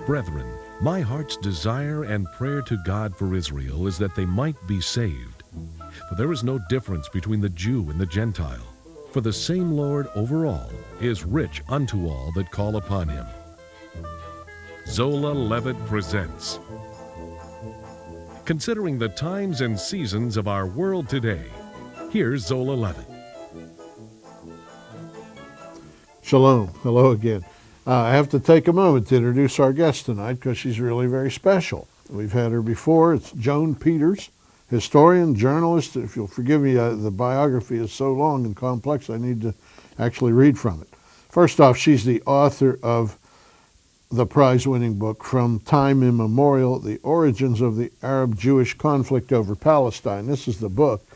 Brethren, my heart's desire and prayer to God for Israel is that they might be saved. For there is no difference between the Jew and the Gentile. For the same Lord over all is rich unto all that call upon him. Zola Levitt presents. Considering the times and seasons of our world today, here's Zola Levitt. Shalom. Hello again. I have to take a moment to introduce our guest tonight because she's really very special. We've had her before. It's Joan Peters, historian, journalist. If you'll forgive me, the biography is so long and complex, I need to actually read from it. First off, she's the author of the prize-winning book, From Time Immemorial, The Origins of the Arab-Jewish Conflict Over Palestine. This is the book.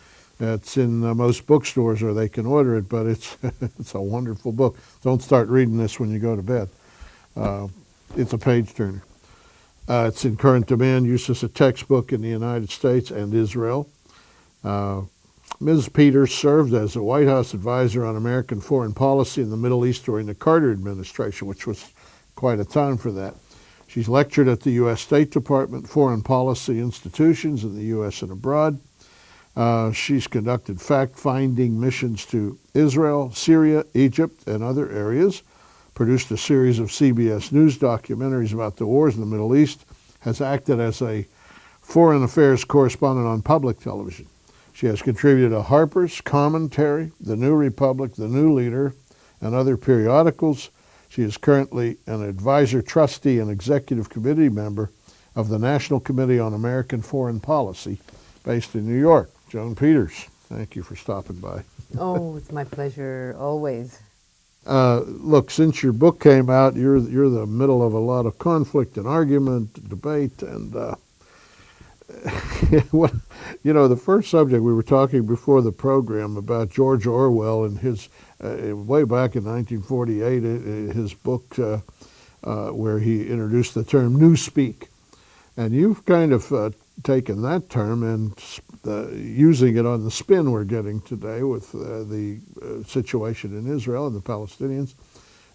It's in most bookstores, or they can order it, but it's it's a wonderful book. Don't start reading this when you go to bed. It's a page-turner. It's in current demand, used as a textbook in the United States and Israel. Ms. Peters served as a White House advisor on American foreign policy in the Middle East during the Carter administration, which was quite a time for that. She's lectured at the U.S. State Department foreign policy institutions in the U.S. and abroad. She's conducted fact-finding missions to Israel, Syria, Egypt, and other areas, produced a series of CBS News documentaries about the wars in the Middle East, has acted as a foreign affairs correspondent on public television. She has contributed to Harper's, Commentary, The New Republic, The New Leader, and other periodicals. She is currently an advisor, trustee, and executive committee member of the National Committee on American Foreign Policy, based in New York. Joan Peters, thank you for stopping by. Oh, it's my pleasure, always. Look, since your book came out, you're the middle of a lot of conflict and argument, debate, and the first subject we were talking before the program about George Orwell and his, way back in 1948, his book where he introduced the term newspeak. And you've kind of taken that term and using it on the spin we're getting today with the situation in Israel and the Palestinians,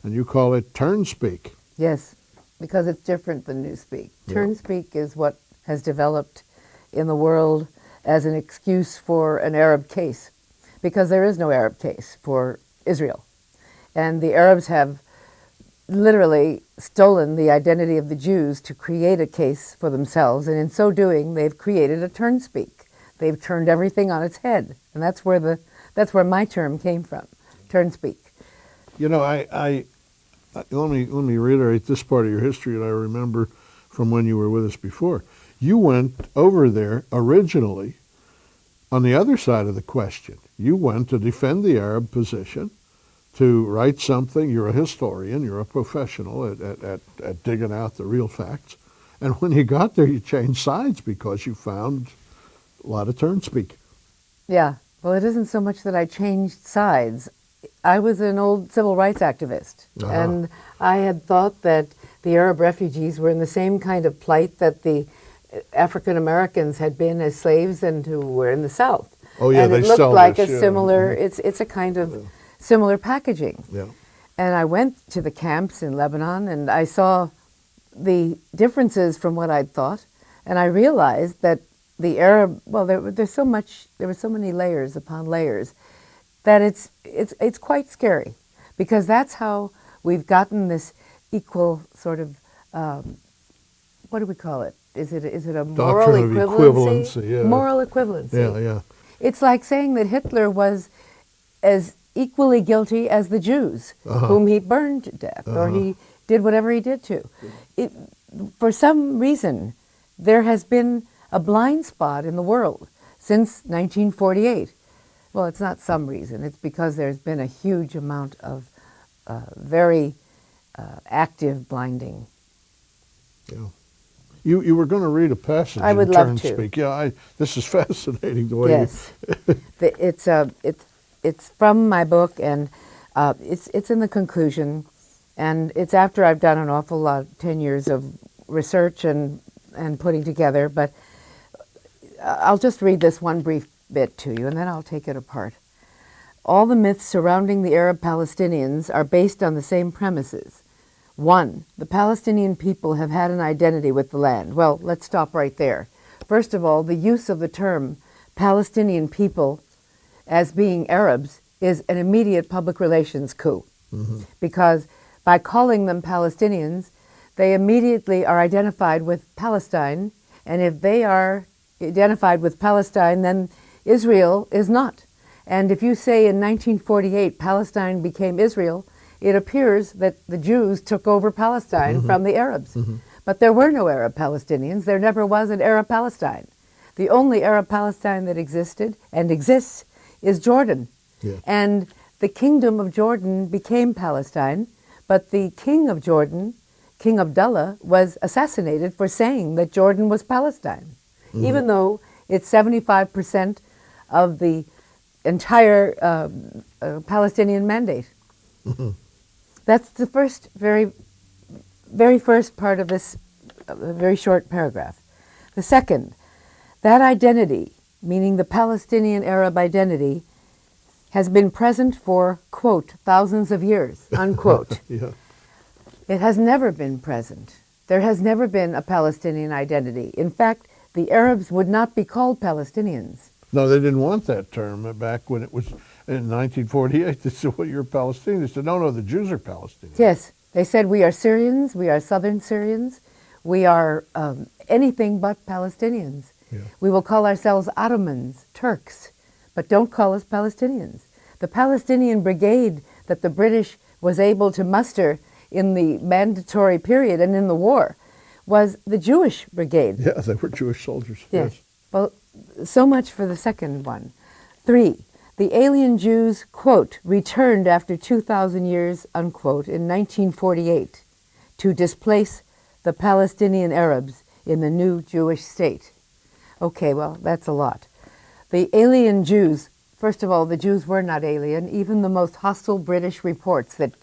and you call it Turnspeak. Yes, because it's different than newspeak. Yeah. Turnspeak is what has developed in the world as an excuse for an Arab case, because there is no Arab case for Israel. And the Arabs have literally stolen the identity of the Jews to create a case for themselves, and in so doing, they've created a Turnspeak. They've turned everything on its head, and that's where my term came from, Turnspeak. You know, I let me reiterate this part of your history that I remember from when you were with us before. You went over there originally on the other side of the question. You went to defend the Arab position, to write something. You're a historian, you're a professional at digging out the real facts. And when you got there, you changed sides because you found a lot of Turnspeak. Yeah, well, it isn't so much that I changed sides. I was an old civil rights activist, and I had thought that the Arab refugees were in the same kind of plight that the African Americans had been as slaves and who were in the South. Oh yeah, and they it looked sell like this, a similar. It's a kind of similar packaging. Yeah. And I went to the camps in Lebanon, and I saw the differences from what I'd thought, and I realized that the Arab, well, there were so many layers upon layers, that it's quite scary, because that's how we've gotten this equal sort of, what do we call it? Is it a moral equivalency? Yeah. Moral equivalency. Yeah, yeah. It's like saying that Hitler was as equally guilty as the Jews, whom he burned to death, or he did whatever he did to. For some reason, there has been a blind spot in the world since 1948. Well, it's not some reason. It's because there's been a huge amount of very active blinding. Yeah. You were going to read a passage I would in love Turnspeak. to. Yeah, this is fascinating the way Yes. It's from my book, and it's in the conclusion, and it's after I've done an awful lot, 10 years of research and putting together, but I'll just read this one brief bit to you, and then I'll take it apart. All the myths surrounding the Arab Palestinians are based on the same premises. One, the Palestinian people have had an identity with the land. Well, let's stop right there. First of all, the use of the term Palestinian people as being Arabs is an immediate public relations coup. Because by calling them Palestinians, they immediately are identified with Palestine, and if they are identified with Palestine, then Israel is not. And if you say in 1948 Palestine became Israel, it appears that the Jews took over Palestine from the Arabs. But there were no Arab Palestinians. There never was an Arab Palestine. The only Arab Palestine that existed and exists is Jordan. Yeah. And the kingdom of Jordan became Palestine, but the king of Jordan, King Abdullah, was assassinated for saying that Jordan was Palestine, even though it's 75% of the entire Palestinian mandate. That's the first, very first part of this very short paragraph. The second, that identity, meaning the Palestinian Arab identity, has been present for, quote, thousands of years, unquote. Yeah. It has never been present. There has never been a Palestinian identity. In fact, the Arabs would not be called Palestinians. No, they didn't want that term back when it was in 1948. They said, well, you're Palestinian. They said, no, the Jews are Palestinians. Yes, they said we are Syrians, we are Southern Syrians, we are anything but Palestinians. Yeah. We will call ourselves Ottomans, Turks, but don't call us Palestinians. The Palestinian brigade that the British was able to muster in the mandatory period and in the war was the Jewish brigade. Yeah, they were Jewish soldiers. Yes. Well, so much for the second one. 3, the alien Jews, quote, returned after 2,000 years, unquote, in 1948 to displace the Palestinian Arabs in the new Jewish state. Okay, well, that's a lot. The alien Jews, first of all, the Jews were not alien. Even the most hostile British reports that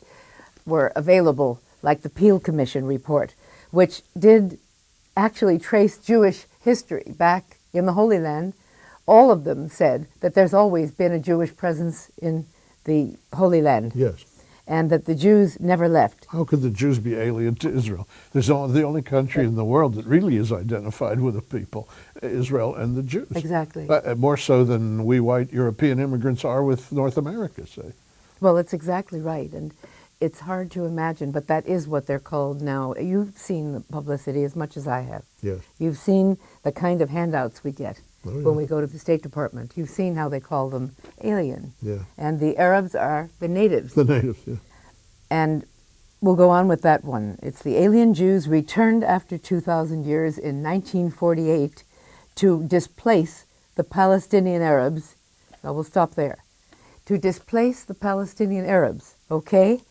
were available, like the Peel Commission report, which did actually trace Jewish history back in the Holy Land, all of them said that there's always been a Jewish presence in the Holy Land. Yes. And that the Jews never left. How could the Jews be alien to Israel? There's the only country in the world that really is identified with the people, Israel and the Jews. Exactly. More so than we white European immigrants are with North America, say. Well, it's exactly right. And it's hard to imagine, but that is what they're called now. You've seen the publicity as much as I have. Yes. You've seen the kind of handouts we get Oh, yeah. when we go to the State Department. You've seen how they call them alien. Yeah. And the Arabs are the natives. The natives, yeah. And we'll go on with that one. It's the alien Jews returned after 2,000 years in 1948 to displace the Palestinian Arabs. I will stop there. To displace the Palestinian Arabs, okay?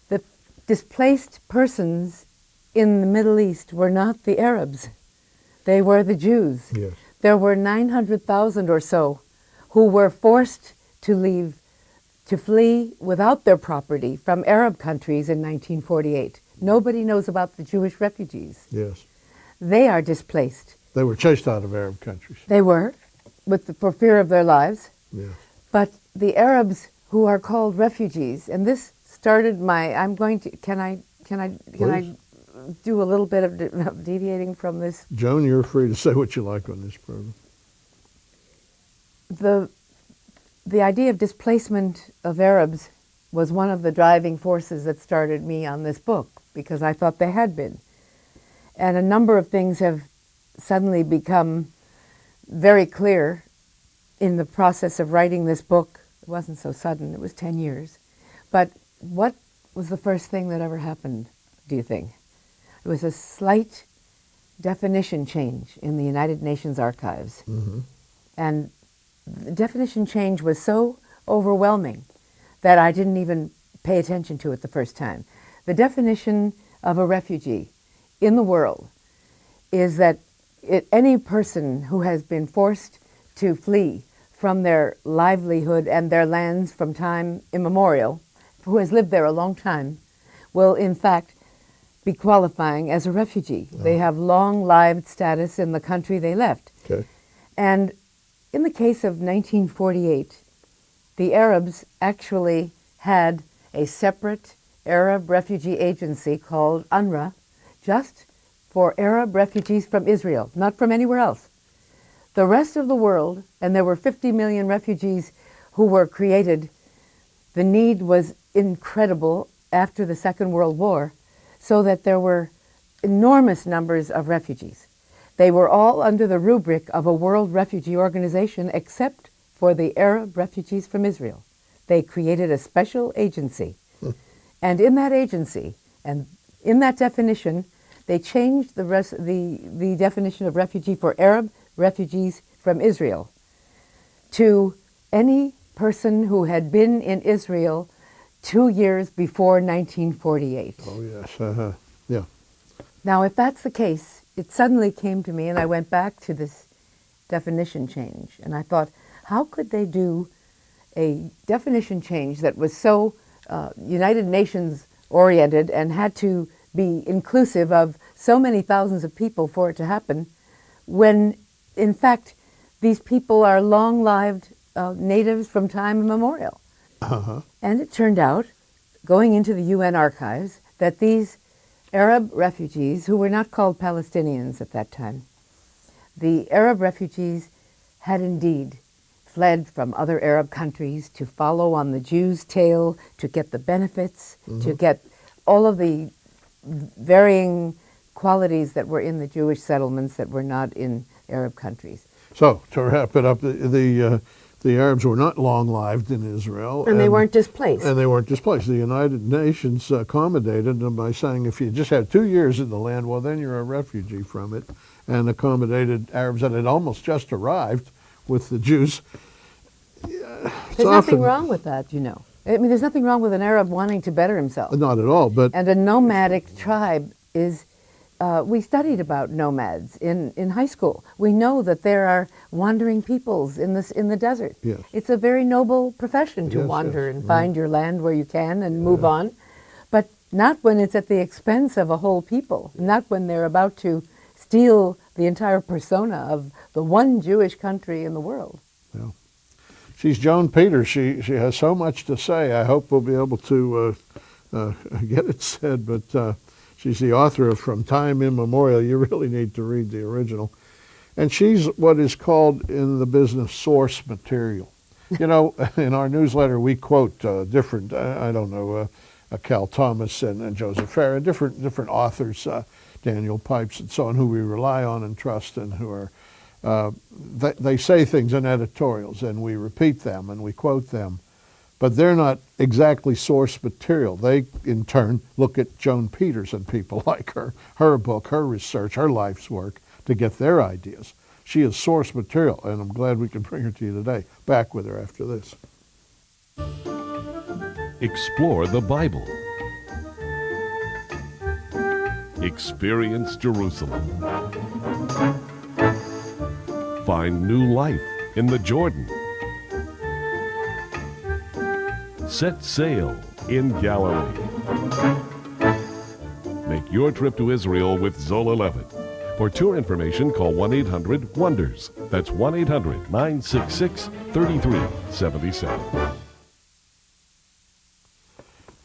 The displaced persons in the Middle East were not the Arabs. They were the Jews. Yes. There were 900,000 or so who were forced to flee without their property from Arab countries in 1948. Nobody knows about the Jewish refugees. Yes. They are displaced. They were chased out of Arab countries. They were, for fear of their lives. Yes. But the Arabs who are called refugees, and this started can I do a little bit of deviating from this? Joan, you're free to say what you like on this program. The idea of displacement of Arabs was one of the driving forces that started me on this book, because I thought they had been. And a number of things have suddenly become very clear in the process of writing this book. It wasn't so sudden, it was 10 years. But what was the first thing that ever happened, do you think? It was a slight definition change in the United Nations archives. Mm-hmm. And the definition change was so overwhelming that I didn't even pay attention to it the first time. The definition of a refugee in the world is that any person who has been forced to flee from their livelihood and their lands from time immemorial, who has lived there a long time, will in fact be qualifying as a refugee. Oh. They have long-lived status in the country they left. Okay. And in the case of 1948, the Arabs actually had a separate Arab refugee agency called UNRWA, just for Arab refugees from Israel, not from anywhere else. The rest of the world, and there were 50 million refugees who were created, the need was incredible after the Second World War, so that there were enormous numbers of refugees. They were all under the rubric of a World Refugee Organization except for the Arab refugees from Israel. They created a special agency. And in that agency, and in that definition, they changed the definition of refugee for Arab refugees from Israel to any person who had been in Israel 2 years before 1948. Oh, yes. Yeah. Now, if that's the case, it suddenly came to me, and I went back to this definition change, and I thought, how could they do a definition change that was so United Nations oriented and had to be inclusive of so many thousands of people for it to happen, when in fact these people are long-lived natives from time immemorial. And it turned out, going into the UN archives, that these Arab refugees, who were not called Palestinians at that time, the Arab refugees had indeed fled from other Arab countries to follow on the Jews' tail, to get the benefits, to get all of the varying qualities that were in the Jewish settlements that were not in Arab countries. So, to wrap it up, the Arabs were not long-lived in Israel. And they weren't displaced. And they weren't displaced. The United Nations accommodated them by saying if you just had 2 years in the land, well, then you're a refugee from it, and accommodated Arabs that had almost just arrived with the Jews. There's nothing wrong with that, you know. I mean, there's nothing wrong with an Arab wanting to better himself. Not at all, but... And a nomadic tribe is... we studied about nomads in high school. We know that there are wandering peoples in the desert. Yes. It's a very noble profession to Yes, wander yes. and find your land where you can and move on, but not when it's at the expense of a whole people, not when they're about to steal the entire persona of the one Jewish country in the world. Yeah. She's Joan Peters. She has so much to say. I hope we'll be able to get it said, but she's the author of From Time Immemorial. You really need to read the original. And she's what is called in the business source material. You know, in our newsletter we quote different, I don't know, Cal Thomas and Joseph Farah, different authors, Daniel Pipes and so on, who we rely on and trust and who are, they say things in editorials and we repeat them and we quote them. But they're not exactly source material. They, in turn, look at Joan Peters and people like her book, her research, her life's work to get their ideas. She is source material, and I'm glad we can bring her to you today. Back with her after this. Explore the Bible. Experience Jerusalem. Find new life in the Jordan. Set sail in Galilee. Make your trip to Israel with Zola Levitt. For tour information, call 1-800-WONDERS. That's 1-800-966-3377.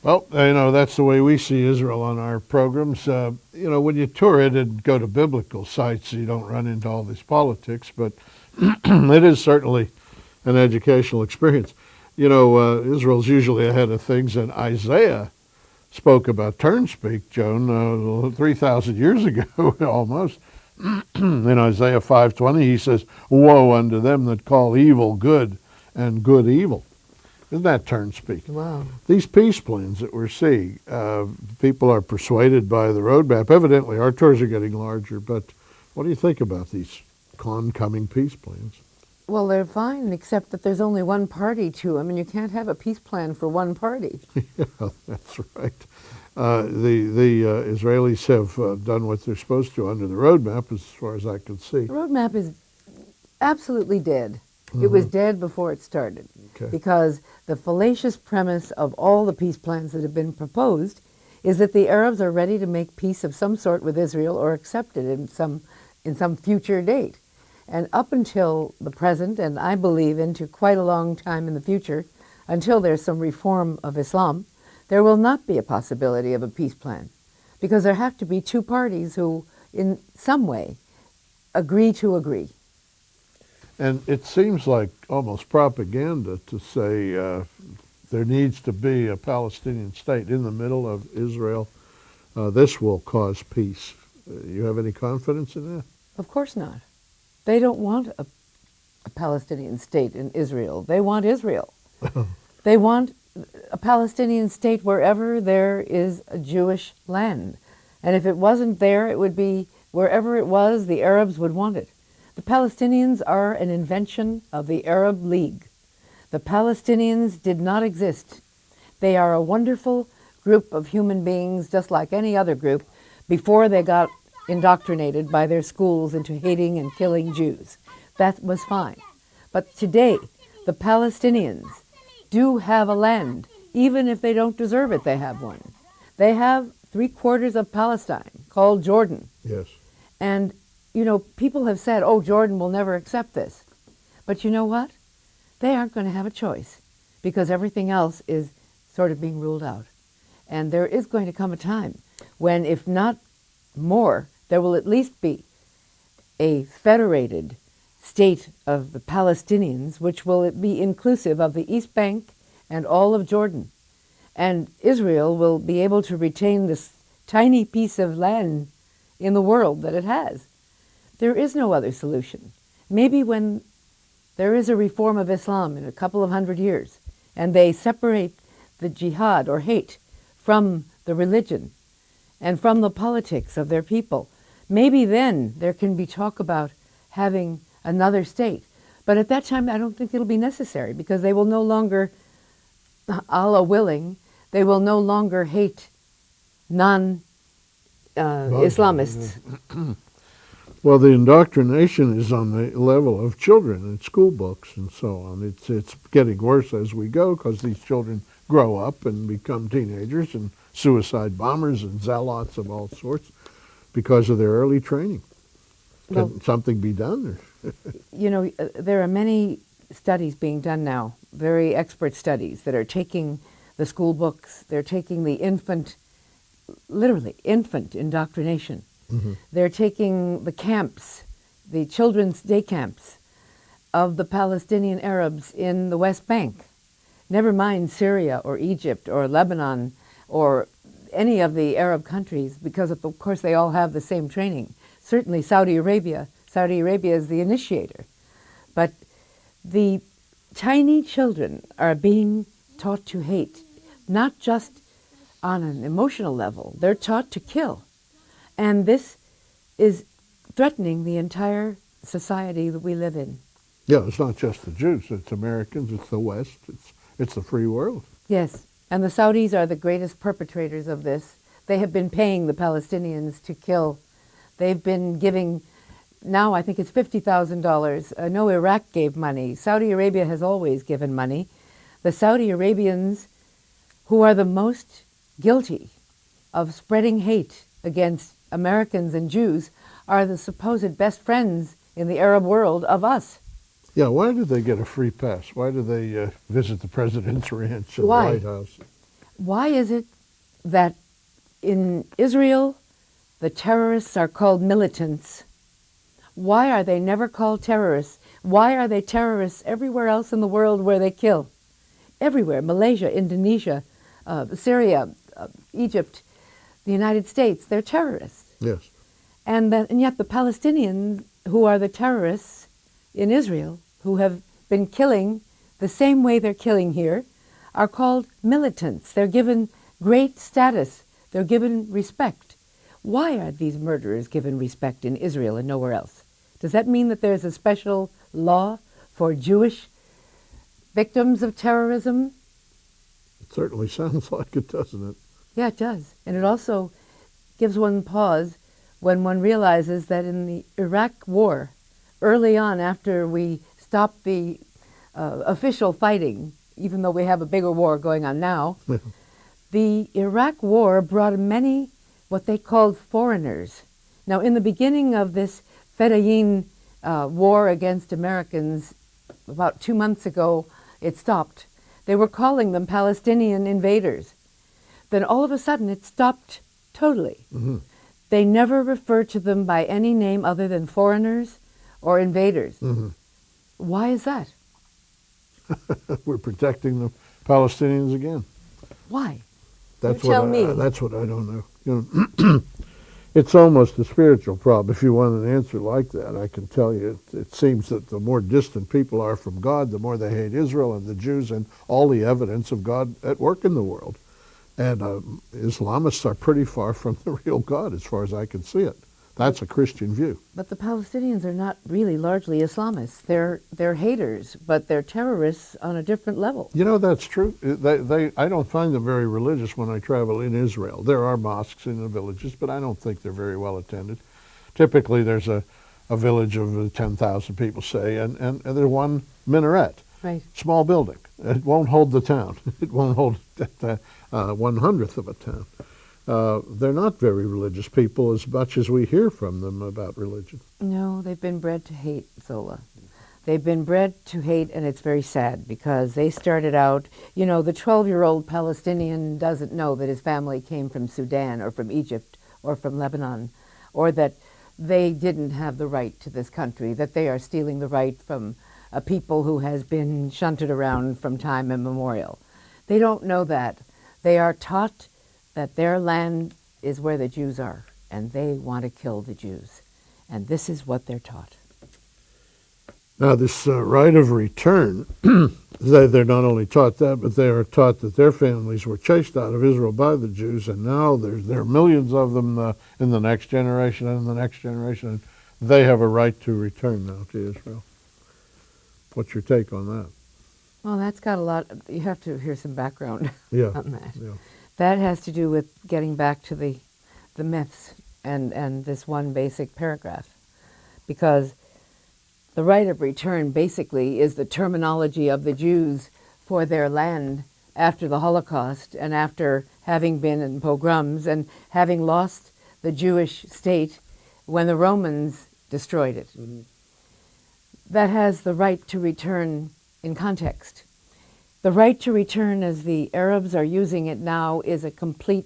Well, you know, that's the way we see Israel on our programs. You know, when you tour it and go to biblical sites, you don't run into all this politics, but it is certainly an educational experience. You know, Israel's usually ahead of things, and Isaiah spoke about Turnspeak, Joan, 3,000 years ago, almost. In Isaiah 5:20, he says, "Woe unto them that call evil good and good evil." Isn't that Turnspeak? Wow. These peace plans that we're seeing, people are persuaded by the roadmap. Evidently, our tours are getting larger, but what do you think about these oncoming peace plans? Well, they're fine, except that there's only one party to them, and you can't have a peace plan for one party. Yeah, that's right. The Israelis have done what they're supposed to under the roadmap, as far as I can see. The roadmap is absolutely dead. It was dead before it started, Okay. because the fallacious premise of all the peace plans that have been proposed is that the Arabs are ready to make peace of some sort with Israel or accept it in some future date. And up until the present, and I believe into quite a long time in the future, until there's some reform of Islam, there will not be a possibility of a peace plan, because there have to be two parties who, in some way, agree to agree. And it seems like almost propaganda to say there needs to be a Palestinian state in the middle of Israel. This will cause peace. You have any confidence in that? Of course not. They don't want a Palestinian state in Israel. They want Israel. They want a Palestinian state wherever there is a Jewish land. And if it wasn't there, it would be wherever it was, the Arabs would want it. The Palestinians are an invention of the Arab League. The Palestinians did not exist. They are a wonderful group of human beings, just like any other group, before they got indoctrinated by their schools into hating and killing Jews. That was fine. But today, the Palestinians do have a land. Even if they don't deserve it, they have one. They have 3/4 of Palestine, called Jordan. Yes. And, you know, people have said, oh, Jordan will never accept this. But you know what? They aren't going to have a choice, because everything else is sort of being ruled out. And there is going to come a time when, if not more, there will at least be a federated state of the Palestinians, which will be inclusive of the East Bank and all of Jordan. And Israel will be able to retain this tiny piece of land in the world that it has. There is no other solution. Maybe when there is a reform of Islam in a couple of 100 years, and they separate the jihad or hate from the religion and from the politics of their people, maybe then there can be talk about having another state. But at that time, I don't think it'll be necessary, because they will no longer, Allah willing, they will no longer hate non-Islamists. Well, the indoctrination is on the level of children in school books and so on. It's getting worse as we go, because these children grow up and become teenagers and suicide bombers and zealots of all sorts because of their early training. Well, Can something be done? you know, there are many studies being done now, very expert studies that are taking the school books, they're taking the infant, literally infant indoctrination. Mm-hmm. They're taking the camps, the children's day camps of the Palestinian Arabs in the West Bank. Never mind Syria or Egypt or Lebanon or any of the Arab countries, because of course they all have the same training. Certainly Saudi Arabia. Saudi Arabia is the initiator. But the tiny children are being taught to hate, not just on an emotional level. They're taught to kill. And this is threatening the entire society that we live in. Yeah, it's not just the Jews. It's Americans. It's the West. It's the free world. Yes, and the Saudis are the greatest perpetrators of this. They have been paying the Palestinians to kill. They've been giving, now I think it's $50,000. I know Iraq gave money. Saudi Arabia has always given money. The Saudi Arabians, who are the most guilty of spreading hate against Americans and Jews, are the supposed best friends in the Arab world of us. Yeah, why do they get a free pass? Why do they visit the president's ranch and the Why? White House? Why is it that in Israel the terrorists are called militants? Why are they never called terrorists? Why are they terrorists everywhere else in the world where they kill? Everywhere, Malaysia, Indonesia, Syria, Egypt, the United States, they're terrorists. Yes. And yet the Palestinians, who are the terrorists in Israel, who have been killing the same way they're killing here, are called militants. They're given great status. They're given respect. Why are these murderers given respect in Israel and nowhere else? Does that mean that there's a special law for Jewish victims of terrorism? It certainly sounds like it, doesn't it? Yeah, it does. And it also gives one pause when one realizes that in the Iraq war, early on after we stopped the official fighting, even though we have a bigger war going on now, the Iraq war brought many what they called foreigners. Now, in the beginning of this Fedayeen war against Americans, about 2 months ago, it stopped. They were calling them Palestinian invaders. then all of a sudden it stopped totally. Mhm. They never refer to them by any name other than foreigners or invaders. Mhm. Why is that? We're protecting the Palestinians again. Why? That's You tell what me. That's what I don't know. It's almost a spiritual problem. If you want an answer like that, I can tell you it seems that the more distant people are from God, the more they hate Israel and the Jews and all the evidence of God at work in the world. And Islamists are pretty far from the real God as far as I can see it. That's a Christian view. But the Palestinians are not really largely Islamists. They're haters, but they're terrorists on a different level. You know, that's true. I don't find them very religious when I travel in Israel. There are mosques in the villages, but I don't think they're very well attended. Typically, there's a village of 10,000 people, say, and there's one minaret. Right. Small building. It won't hold the town. It won't hold 1/100th of a town. They're not very religious people as much as we hear from them about religion. No, they've been bred to hate, Zola. They've been bred to hate, and it's very sad because they started out, you know, the 12-year-old Palestinian doesn't know that his family came from Sudan or from Egypt or from Lebanon, or that they didn't have the right to this country, that they are stealing the right from a people who has been shunted around from time immemorial. They don't know that. They are taught that their land is where the Jews are, and they want to kill the Jews. And this is what they're taught. Now, this right of return, they're not only taught that, but they are taught that their families were chased out of Israel by the Jews, and now there are millions of them in the next generation and the next generation, and they have a right to return now to Israel. What's your take on that? Well, that's got a lot. You have to hear some background Yeah, on that. yeah. That has to do with getting back to the myths and this one basic paragraph. Because the right of return basically is the terminology of the Jews for their land after the Holocaust and after having been in pogroms and having lost the Jewish state when the Romans destroyed it. Mm-hmm. That has the right to return in context. The right to return, as the Arabs are using it now, is a complete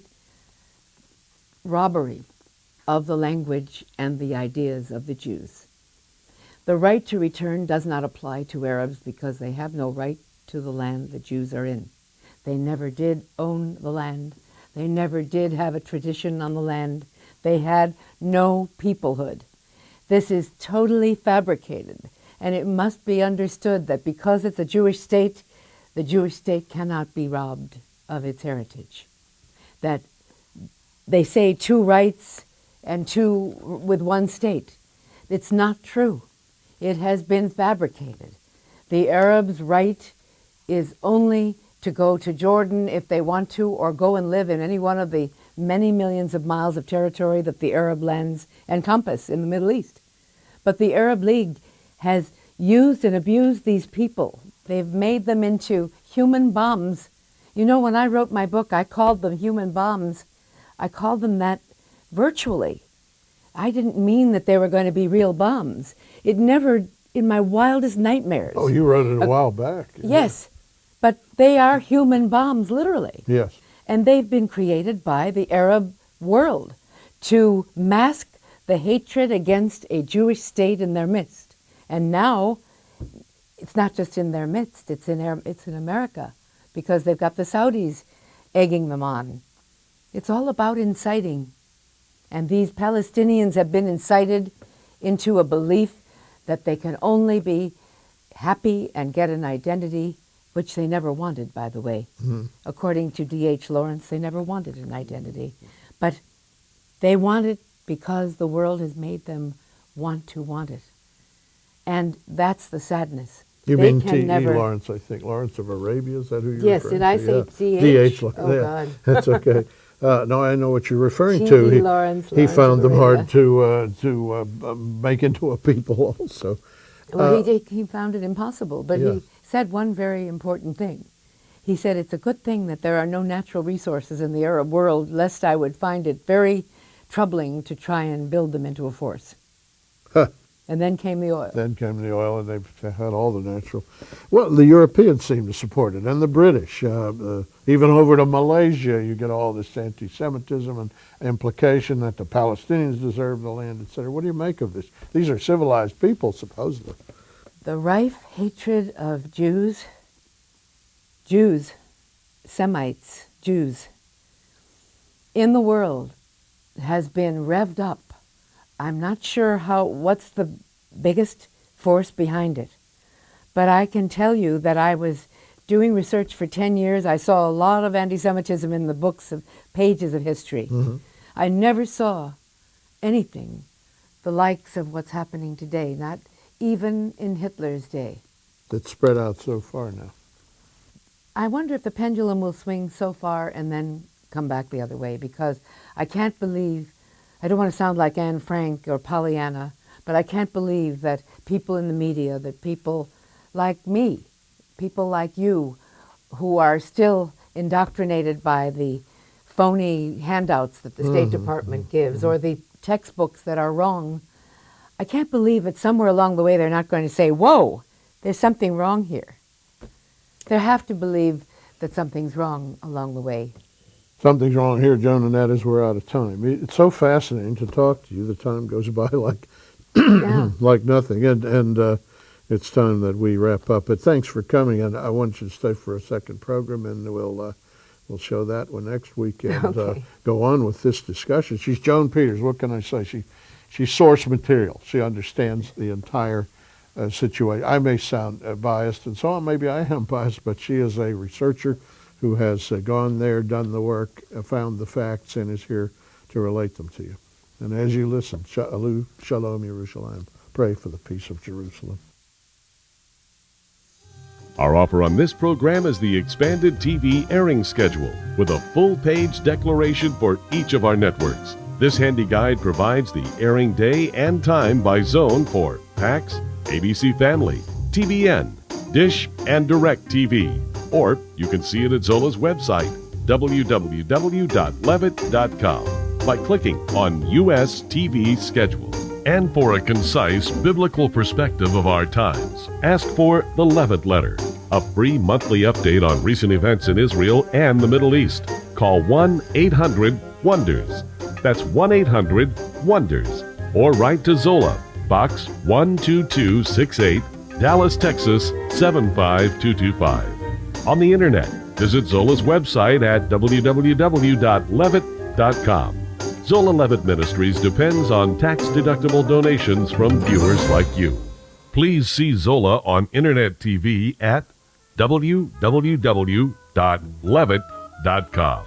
robbery of the language and the ideas of the Jews. The right to return does not apply to Arabs because they have no right to the land the Jews are in. They never did own the land. They never did have a tradition on the land. They had no peoplehood. This is totally fabricated, and it must be understood that because it's a Jewish state, the Jewish state cannot be robbed of its heritage. That they say two rights and two with one state. It's not true. It has been fabricated. The Arabs' right is only to go to Jordan if they want to, or go and live in any one of the many millions of miles of territory that the Arab lands encompass in the Middle East. But the Arab League has used and abused these people. They've made them into human bombs. You know, when I wrote my book, I called them human bombs. I called them that virtually. I didn't mean that they were going to be real bombs. It never, in my wildest nightmares. Oh, you wrote it a while back. Yes, but they are human bombs, literally. Yes. And they've been created by the Arab world to mask the hatred against a Jewish state in their midst. And now, it's not just in their midst, it's in America, because they've got the Saudis egging them on. It's all about inciting. And these Palestinians have been incited into a belief that they can only be happy and get an identity, which they never wanted, by the way. Mm-hmm. According to D.H. Lawrence, they never wanted an identity. But they want it because the world has made them want it. And that's the sadness. You mean T.E. Lawrence, I think. Lawrence of Arabia, is that who you're referring to? Yes, did I say D.H.? D.H. Oh, yeah. God. That's okay. No, I know what you're referring T.E. to. Lawrence He found them Arabia. hard to make into a people also. Well, he found it impossible, but yeah. he said one very important thing. He said, it's a good thing that there are no natural resources in the Arab world, lest I would find it very troubling to try and build them into a force. Huh. And then came the oil. Then came the oil, and they've had all the natural. Well, the Europeans seem to support it, and the British. Even over to Malaysia, you get all this anti-Semitism and implication that the Palestinians deserve the land, etc. What do you make of this? These are civilized people, supposedly. The rife hatred of Jews, Semites, Jews, in the world has been revved up. I'm not sure what's the biggest force behind it, but I can tell you that I was doing research for 10 years. I saw a lot of anti-Semitism in the books of pages of history. Mm-hmm. I never saw anything the likes of what's happening today, not even in Hitler's day. It's spread out so far now. I wonder if the pendulum will swing so far and then come back the other way, because I can't believe, I don't want to sound like Anne Frank or Pollyanna, but I can't believe that people in the media, that people like me, people like you, who are still indoctrinated by the phony handouts that the State Department gives, or the textbooks that are wrong, I can't believe that somewhere along the way they're not going to say, whoa, there's something wrong here. They have to believe that something's wrong along the way. Something's wrong here, Joan, and that is we're out of time. It's so fascinating to talk to you. The time goes by like like nothing, and it's time that we wrap up. But thanks for coming, and I want you to stay for a second program, and we'll show that one next week and go on with this discussion. She's Joan Peters. What can I say? She's source material. She understands the entire situation. I may sound biased, and so on. Maybe I am biased, but she is a researcher who has gone there, done the work, found the facts, and is here to relate them to you. And as you listen, Shalom Yerushalayim, pray for the peace of Jerusalem. Our offer on this program is the expanded TV airing schedule with a full-page declaration for each of our networks. This handy guide provides the airing day and time by zone for PAX, ABC Family, TBN, Dish, and DirecTV. Or you can see it at Zola's website, www.levitt.com, by clicking on U.S. TV Schedule. And for a concise biblical perspective of our times, ask for the Levitt Letter, a free monthly update on recent events in Israel and the Middle East. Call 1-800-WONDERS. That's 1-800-WONDERS. Or write to Zola, Box 12268, Dallas, Texas 75225. On the internet, visit Zola's website at www.levitt.com. Zola Levitt Ministries depends on tax-deductible donations from viewers like you. Please see Zola on Internet TV at www.levitt.com.